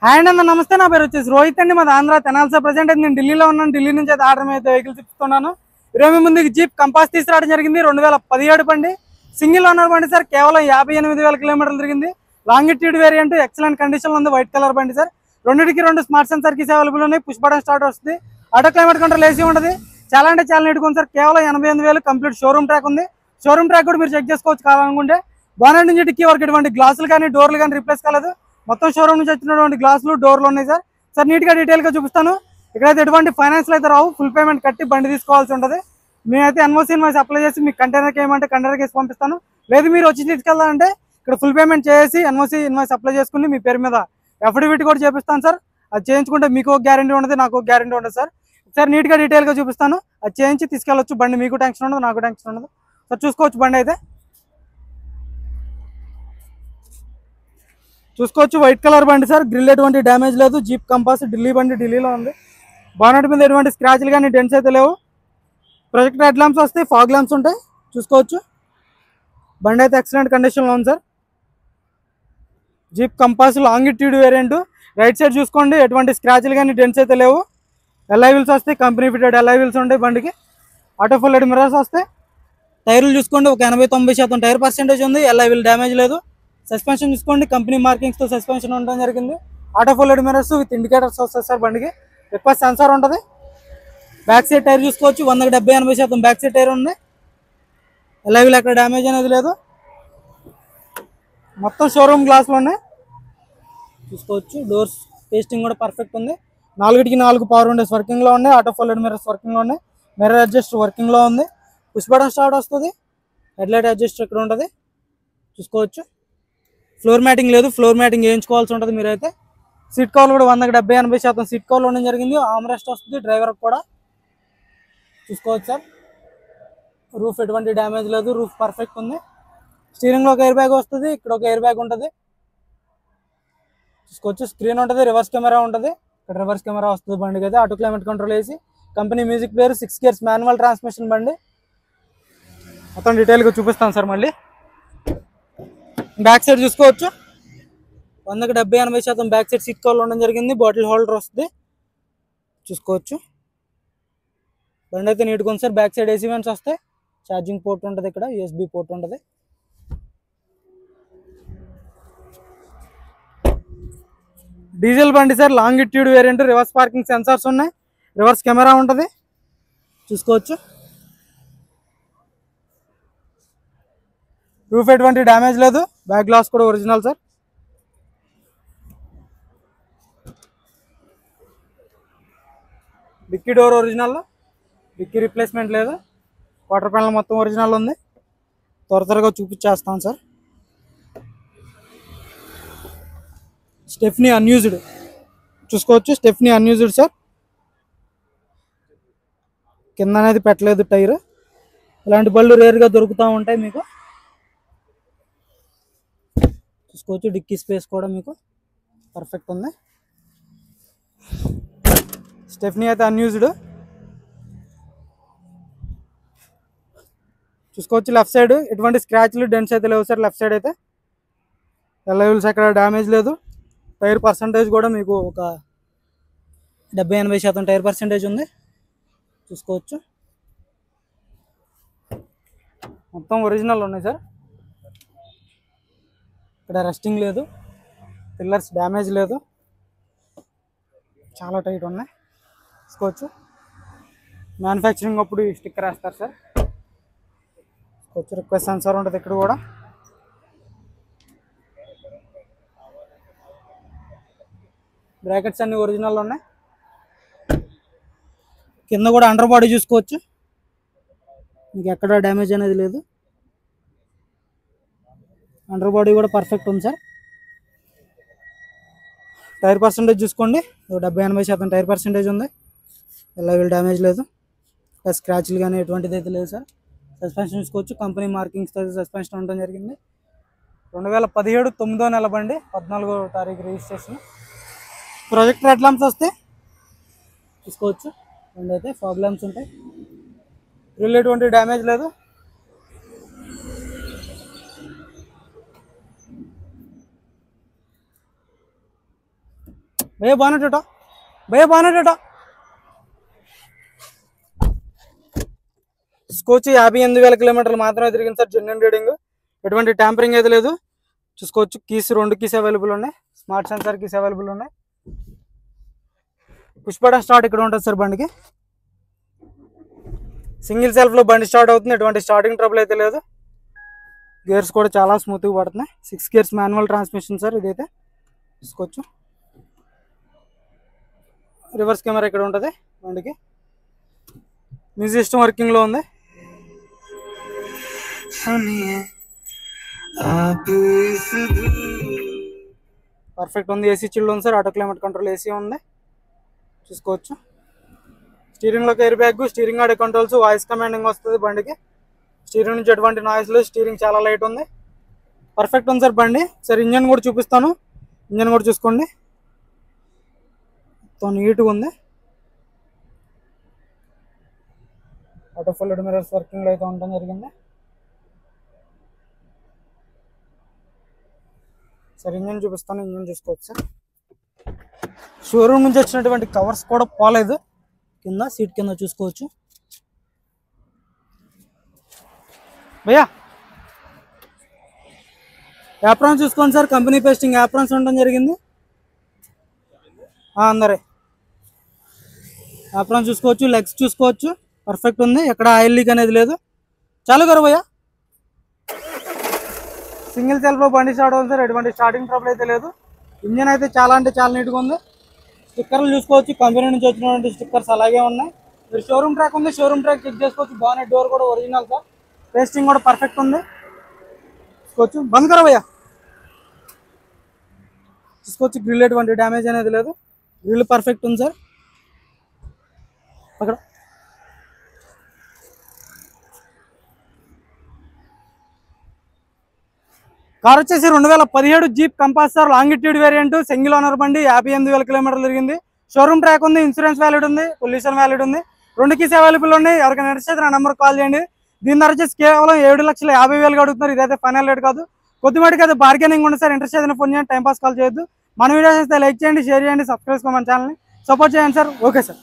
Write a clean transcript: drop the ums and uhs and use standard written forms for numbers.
Hi అండి, నమస్తే. నా పేరు వచ్చేసి రోహిత్ అండి. మాది ఆంధ్ర తెనాల్సా. ప్రజెంట్ అయితే నేను ఢిల్లీలో ఉన్నాను. ఢిల్లీ నుంచి అయితే ఆర్డర్ అయితే వెహికల్స్ ఇస్తున్నాను. ఇరవై ముందుకి జీప్ కంపాస్ తీసుకురావడం జరిగింది. 2017 బండి, సింగిల్ ఓనర్ బండి సార్. కేవలం 58,000 కిలోమీటర్లు తిరిగింది. లాంగిట్యూడ్ వేరియంట్, ఎక్సలెంట్ కండిషన్ లో ఉంది. వైట్ కలర్ బండి సార్. రెండింటికి 2 స్మార్ట్ సెన్సర్ కీస్ అవైలబుల్ ఉన్నాయి. పుష్ బటన్ స్టార్ట్ వస్తుంది. ఆటో క్లైమేట్ కంట్రోల్ ఏసీ ఉంటుంది. చాలా అంటే చాలా నీట్ ఉంది సార్. కేవలం 88,000 కంప్లీట్ షోరూమ్ ట్రాక్ ఉంది. షోరూమ్ ట్రాక్ కూడా మీరు చెక్ చేసుకోవచ్చు కావాలనుకుంటే. బానెట్ నుంచి డిక్కీ వరకు ఎటువంటి గ్లాసులు కానీ డోర్లు కానీ రీప్లేస్ కాలేదు. మొత్తం షోరూమ్ నుంచి వచ్చినటువంటి గ్లాసులు డోర్లు ఉన్నాయి సార్. సార్ నీట్గా డీటెయిల్గా చూపిస్తాను. ఇక్కడైతే ఎటువంటి ఫైనాన్స్లు అయితే రావు. ఫుల్ పేమెంట్ కట్టి బండి తీసుకోవాల్సి ఉంటుంది. మేమైతే ఎన్ఓసీ ఇన్వాయిస్ అప్లై చేసి మీకు కంటైనర్కి ఏమంటే కంటైనర్కి వేసి పంపిస్తాను. లేదు మీరు వచ్చి తీసుకెళ్ళాలంటే ఇక్కడ ఫుల్ పేమెంట్ చేసి ఎన్ఓసీ ఇన్వాయిస్ అప్లై చేసుకుని మీ పేరు మీద ఎఫిడవిట్ కూడా చేపిస్తాను సార్. అది చేయించుకుంటే మీకు ఒక గ్యారెంటీ ఉంటుంది, నాకు ఒక గ్యారెంటీ ఉంటుంది సార్. సార్ నీట్గా డీటెయిల్గా చూపిస్తాను. అది చేయించి తీసుకెళ్ళొచ్చు. బండి మీకు టెన్షన్ ఉండదు, నాకు టెన్షన్ ఉండదు సార్. చూసుకోవచ్చు బండి అయితే చూసుకోవచ్చు. వైట్ కలర్ బండి సార్. గ్రిల్ ఎటువంటి డ్యామేజ్ లేదు. జీప్ కంపాస్ ఢిల్లీ బండి, ఢిల్లీలో ఉంది. బానెట్ మీద ఎటువంటి స్క్రాచ్లు కానీ డెంట్స్ అయితే లేవు. ప్రొజెక్టర్ హెడ్ ల్యాంప్స్ వస్తాయి, ఫాగ్ ల్యాంప్స్ ఉంటాయి. చూసుకోవచ్చు. బండి అయితే ఎక్సలెంట్ కండిషన్లో ఉంది sir. Jeep compass longitude variant. Right side చూసుకోండి, ఎటువంటి స్క్రాచ్లు కానీ డెంట్స్ అయితే లేవు. ఎల్ఐ వీల్స్ వస్తాయి, కంపెనీ ఫిటెడ్ ఎల్ఐ వీల్స్ ఉంటాయి బండికి. ఆటో ఫుల్ హెడ్ మిర్రర్స్ వస్తాయి. టైర్లు చూసుకోండి, ఒక 80-90% టైర్ పర్సెంటేజ్ ఉంది. ఎల్ఐ వీల్ డ్యామేజ్ లేదు. సస్పెన్షన్ చూసుకోండి, కంపెనీ మార్కింగ్స్తో సస్పెన్షన్ ఉండడం జరిగింది. Auto full head mirrors with indicators వస్తాయి సార్. బండికి రిక్వెస్ట్ సెన్సార్ ఉంటుంది. బ్యాక్ సైడ్ టైర్ చూసుకోవచ్చు, 100-80% బ్యాక్ సైడ్ టైర్ ఉంది. ఎల్ఐవిల్ అక్కడ డ్యామేజ్ అనేది లేదు. మొత్తం షోరూమ్ గ్లాసులు ఉన్నాయి. చూసుకోవచ్చు. డోర్స్ పేస్టింగ్ కూడా పర్ఫెక్ట్ ఉంది. 4 పవర్ విండోస్ వర్కింగ్లో ఉన్నాయి. ఆటో ఫుల్ హెడ్ మిర్రర్స్ వర్కింగ్లో ఉన్నాయి. మిర్రర్ అడ్జస్ట్ వర్కింగ్లో ఉంది. పుష్ బటన్ స్టార్ట్ వస్తుంది. హెడ్లైట్ అడ్జస్ట్ ఇక్కడ ఉంటుంది. చూసుకోవచ్చు. ఫ్లోర్ మ్యాటింగ్ లేదు, ఫ్లోర్ మ్యాటింగ్ వేయించుకోవాల్సి ఉంటుంది మీరైతే. సీట్ కవర్ కూడా 100-80% సీట్ కవర్లు ఉండడం జరిగింది. ఆమ్రెస్ట్ వస్తుంది డ్రైవర్ కూడా. చూసుకోవచ్చు సార్. రూఫ్ ఎటువంటి డ్యామేజ్ లేదు, రూఫ్ పర్ఫెక్ట్ ఉంది. స్టీరింగ్లో ఒక ఎయిర్ బ్యాగ్ వస్తుంది, ఇక్కడ ఒక ఎయిర్ బ్యాగ్ ఉంటుంది. చూసుకోవచ్చు. స్క్రీన్ ఉంటుంది, రివర్స్ కెమెరా ఉంటుంది. ఇక్కడ రివర్స్ కెమెరా వస్తుంది బండికి అయితే. ఆటో క్లైమేట్ కంట్రోల్ వేసి company music player, 6 gears manual transmission బండి. మొత్తం డీటెయిల్గా చూపిస్తాను సార్. మళ్ళీ బ్యాక్ సైడ్ చూసుకోవచ్చు. 100-80% బ్యాక్ సైడ్ సీట్ కవర్లు ఉండడం జరిగింది. బాటిల్ హోల్డర్ వస్తుంది. చూసుకోవచ్చు. బండి అయితే నీట్గా ఉంది sir. Back side AC vents వస్తాయి. ఛార్జింగ్ పోర్ట్ ఉంటుంది, ఇక్కడ యూఎస్బి పోర్ట్ ఉంటుంది. డీజిల్ బండి sir. Longitude variant, reverse parking sensors ఉన్నాయి. రివర్స్ కెమెరా ఉంటుంది. చూసుకోవచ్చు. రూఫ్ ఎటువంటి డ్యామేజ్ లేదు. బ్యాక్ గ్లాస్ కూడా original sir. Dicky door original, dicky replacement లేదు. వాటర్ ప్యానల్ మొత్తం ఒరిజినల్ ఉంది. త్వరగా చూపించేస్తాను సార్. Stepney unused. చూసుకోవచ్చు. Stepney unused sir. కింద అనేది పెట్టలేదు టైర్. ఇలాంటి బళ్ళు రేర్గా దొరుకుతూ ఉంటాయి మీకు. చూసుకోవచ్చు. డిక్కీ స్పేస్ కూడా మీకు పర్ఫెక్ట్ ఉంది. స్టెఫ్నీ అయితే అన్యూజ్డ్. చూసుకోవచ్చు. లెఫ్ట్ సైడ్ ఎటువంటి స్క్రాచ్లు డెంట్స్ అయితే లేవు సార్. లెఫ్ట్ సైడ్ అయితే ఎల్ఐవిల్స్ అక్కడ డ్యామేజ్ లేదు. టైర్ పర్సంటేజ్ కూడా మీకు ఒక 70-80% టైర్ పర్సంటేజ్ ఉంది. చూసుకోవచ్చు. మొత్తం ఒరిజినల్ ఉన్నాయి సార్. ఇక్కడ రెస్టింగ్ లేదు, పిల్లర్స్ డ్యామేజ్ లేదు, చాలా టైట్ ఉన్నాయి. చూసుకోవచ్చు. మ్యానుఫ్యాక్చరింగ్ అప్పుడు స్టిక్కర్ వేస్తారు సార్. చూసుకోవచ్చు. రిక్వెస్ట్ సెన్సార్ ఉంటుంది ఇక్కడ కూడా. బ్రాకెట్స్ అన్ని ఒరిజినల్ ఉన్నాయి. కింద కూడా అండర్ బాడీ చూసుకోవచ్చు. మీకు ఎక్కడ డ్యామేజ్ అనేది లేదు. అండర్ బాడీ కూడా పర్ఫెక్ట్ ఉంది సార్. టైర్ పర్సంటేజ్ చూసుకోండి, 70-80% టైర్ పర్సంటేజ్ ఉంది. ఎల్ఐవిల్ డ్యామేజ్ లేదు, స్క్రాచ్లు కానీ ఎటువంటిది అయితే లేదు సార్. సస్పెన్షన్ చూసుకోవచ్చు. కంపెనీ మార్కింగ్స్ సస్పెన్షన్ ఉండడం జరిగింది. 2017 9వ నెల బండి, 14వ తారీఖు రిజిస్ట్రేషన్. ప్రొజెక్టర్ హెడ్ ల్యాంప్స్ వస్తే చూసుకోవచ్చు. బండి అయితే ఫాగ్ ల్యాంప్స్ ఉంటాయి. గ్రిల్ ఎటువంటి డ్యామేజ్ లేదు. భయ్యా బానెట్ హటో, భయ్యా బానెట్ హటో. చూసుకోవచ్చు 58,000 కిలోమీటర్లు మాత్రమే తిరిగింది సార్. జెన్యున్ రీడింగ్, ఎటువంటి ట్యాంపరింగ్ అయితే లేదు. చూసుకోవచ్చు కీస్ 2 కీస్ అవైలబుల్ ఉన్నాయి. స్మార్ట్ సెన్సార్ కీస్ అవైలబుల్ ఉన్నాయి. పుష్ బటన్ స్టార్ట్ ఇక్కడ ఉంటుంది సార్. బండికి సింగిల్ సెల్ఫ్లో బండి స్టార్ట్ అవుతుంది. ఎటువంటి స్టార్టింగ్ ట్రబుల్ అయితే లేదు. గేర్స్ కూడా చాలా స్మూత్గా పడుతున్నాయి. 6 గేర్స్ మాన్యువల్ ట్రాన్స్మిషన్ సార్ ఇదైతే. చూసుకోవచ్చు రివర్స్ కెమెరా ఇక్కడ ఉంటుంది బండికి. మ్యూజిక్ సిస్టమ్ వర్కింగ్లో ఉంది. పర్ఫెక్ట్ ఉంది. ఏసీ చిల్డ్ ఉంది sir. Auto climate control AC ఉంది. చూసుకోవచ్చు స్టీరింగ్లోకి ఎయిర్ బ్యాగ్, స్టీరింగ్ ఆడే కంట్రోల్స్, వాయిస్ కమాండింగ్ వస్తుంది బండికి. స్టీరింగ్ నుంచి ఎటువంటి నాయిస్ లేదు. స్టీరింగ్ చాలా లైట్ ఉంది. పర్ఫెక్ట్ ఉంది సార్ బండి. సార్ ఇంజన్ కూడా చూపిస్తాను. ఇంజన్ కూడా చూసుకోండి, మొత్తం నీట్గా ఉంది. ఆటో ఫుల్ మిరర్స్ వర్కింగ్లో అయితే ఉండడం జరిగింది. సార్ ఇంజన్ చూపిస్తాను. ఇంజన్ చూసుకోవచ్చు సార్. షోరూమ్ నుంచి వచ్చినటువంటి కవర్స్ కూడా పోలేదు. కింద సీట్ కింద చూసుకోవచ్చు. భయ్యా యాప్రాన్స్ చూసుకోండి సార్. కంపెనీ పేస్టింగ్ యాప్రాన్స్ ఉండడం జరిగింది. అందరే యాప్రాన్స్ చూసుకోవచ్చు. లెగ్స్ చూసుకోవచ్చు, పర్ఫెక్ట్ ఉంది. ఎక్కడ ఆయిల్ లీక్ అనేది లేదు. చాలు గారు భయ్యా. సింగిల్ సెల్ఫ్లో బండి స్టార్ట్ అవుతుంది సార్. ఎటువంటి స్టార్టింగ్ ట్రబుల్ అయితే లేదు. ఇంజన్ అయితే చాలా అంటే చాలా నీట్గా ఉంది. స్టిక్కర్లు చూసుకోవచ్చు. కంపెనీ నుంచి వచ్చినటువంటి స్టిక్కర్స్ అలాగే ఉన్నాయి. మీరు షోరూమ్ ట్రాక్ ఉంది, షోరూమ్ ట్రాక్ చెక్ చేసుకోవచ్చు. బానెట్ డోర్ కూడా ఒరిజినల్ సార్. పేస్టింగ్ కూడా పర్ఫెక్ట్ ఉంది. చూసుకోవచ్చు. బంద్ కరా భయ్యా. చూసుకోవచ్చు గ్రిల్ ఎటువంటి డ్యామేజ్ అనేది లేదు. గ్రిల్ పర్ఫెక్ట్ ఉంది సార్. అక్కడ కార్ వచ్చేసి 2017 jeep compass sir. Longitude variant, single owner బండి. 58,000 కిలోమీటర్లు తిరిగింది. షోరూమ్ ట్రాక్ ఉంది, ఇన్సూరెన్స్ వ్యాలిడ్ ఉంది, పొల్యూషన్ వ్యాలిడ్ ఉంది. 2 కీస్ అవైలబుల్ ఉన్నాయి. ఎవరికైనా ఇంట్రెస్ట్ అయితే నా నెంబర్ కాల్ చేయండి. దీని ధర వచ్చేసి కేవలం 7,50,000 అడుగుతున్నారు. ఇదైతే ఫైనల్ రేట్ కాదు. కొద్దిమేటికి అయితే బార్గెనింగ్ ఉంది సార్. ఇంట్రెస్ట్ అయితే ఫోన్ చేయండి. టైం పాస్ కాల్ చేయొద్దు. మన వీడియోస్ అయితే లైక్ చేయండి, షేర్ చేయండి, సబ్స్క్రైబ్ చేసుకోండి. మన ఛానల్ని సపోర్ట్ చేయండి సార్. Okay sir.